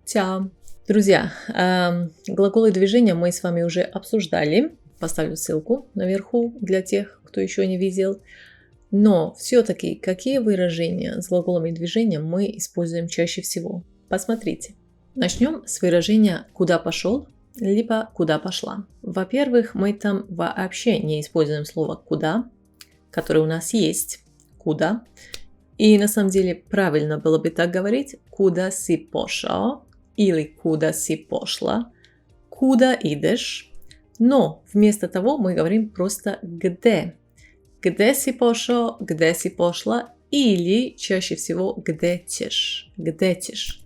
Ćao! Друзья, глаголы движения мы с вами уже обсуждали. Поставлю ссылку наверху для тех, кто еще не видел. Но все-таки какие выражения с глаголами движения мы используем чаще всего? Посмотрите. Начнем с выражения «куда пошел» либо «куда пошла». Во-первых, мы там вообще не используем слово «куда», которое у нас есть «куда». И на самом деле правильно было бы так говорить «куда си пошел» или «куда си пошла», «куда идешь». Но вместо того мы говорим просто «где». «Где си пошел», «где си пошла» или чаще всего «где тешь», «где тешь».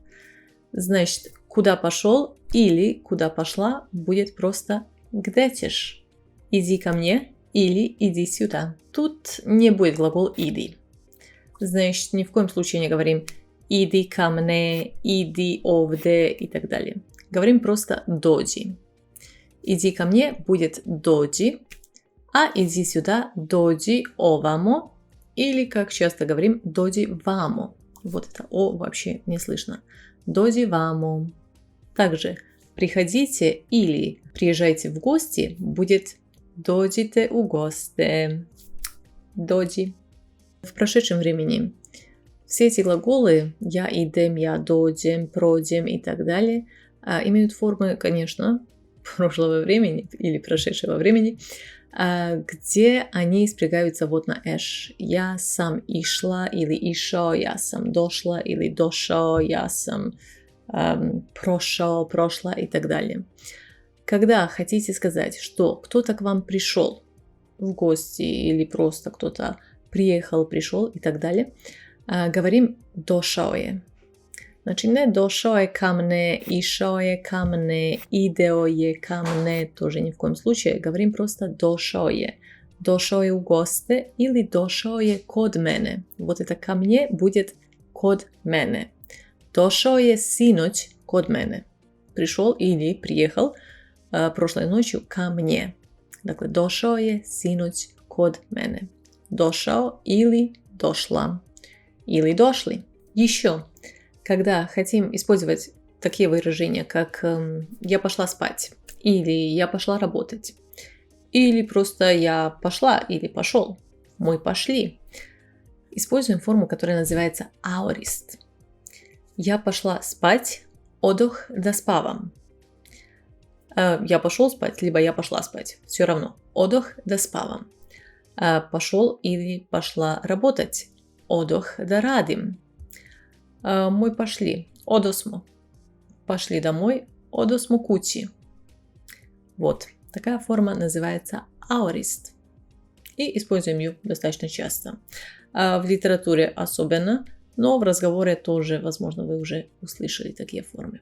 Значит, «куда пошел» или «куда пошла» будет просто «где тешь». «Иди ко мне» или «иди сюда». Тут не будет глагол «иди». Значит, ни в коем случае не говорим «иди ко мне», «иди овде» и так далее. Говорим просто «доди». «Иди ко мне» будет «доди», а «иди сюда» «доди овамо» или, как часто говорим, «доди вамо». Вот это «о» вообще не слышно. «Доди вамо». Также «приходите» или «приезжайте в гости» будет «додите у госте». «Доди». В прошедшем времени все эти глаголы «я идем», «я додем», «продем» и так далее имеют формы, конечно, прошлого времени или прошедшего времени, где они спрягаются вот на «эш». «Я сам ишла» или «ишо», «я сам дошла» или «дошо», «я сам прошел», «прошла» и так далее. Когда хотите сказать, что кто-то к вам пришел в гости или просто кто-то приехал, пришел и так далее, говорим «дошao je». Znači ne došao je ka mne, išao je ka mne, ideo je ka mne, тоже ни в коем случае. Говорим просто došao je. Došao je u goste или došao je kod mene. Вот это ко мне будет kod mene. Došao je sinoć kod mene. Пришел или приехал прошлой ночью ко мне. Dakle, došao je sinoć kod mene. Došao или дошла. Или дошли. Еще, когда хотим использовать такие выражения, как «я пошла спать» или «я пошла работать», или просто «я пошла» или «пошел», «мы пошли», используем форму, которая называется «аорист». «Я пошла спать», «одох да спавам». «Я пошел спать», либо «я пошла спать», все равно «одох да спавам». «Пошел» или «пошла работать», «одох да радим». «Мы пошли», «одосмо». «Пошли домой», «одосмо кучи». Вот, такая форма называется аорист. И используем ее достаточно часто. В литературе особенно, но в разговоре тоже, возможно, вы уже услышали такие формы.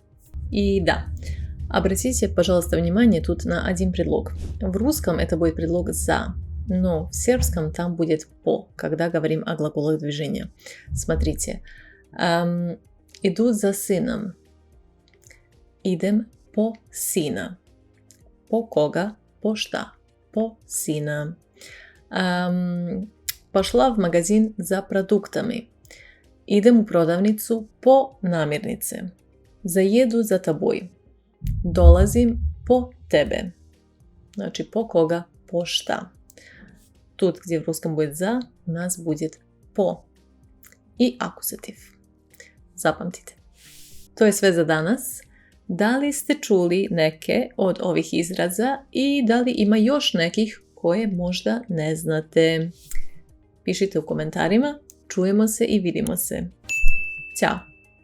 И да, обратите, пожалуйста, внимание тут на один предлог. В русском это будет предлог «за». Но в сербском там будет «по», когда говорим о глаголах движения. Смотрите. Иду за сыном. Идем по сина. По кога? По šta? По сина. Пошла в магазин за продуктами. Idem u prodavnicu po namirnice. Zajedu za тобой. Dolazim po tebe. Znači по кога? По šta? Тут, где в русском будет «за», у нас будет «по» и акузатив. Zapamtite. To je sve za danas. Da li ste čuli neke od ovih izraza i da li ima još nekih koje možda ne znate? Pišite u komentarima. Čujemo se i vidimo se. Ćao!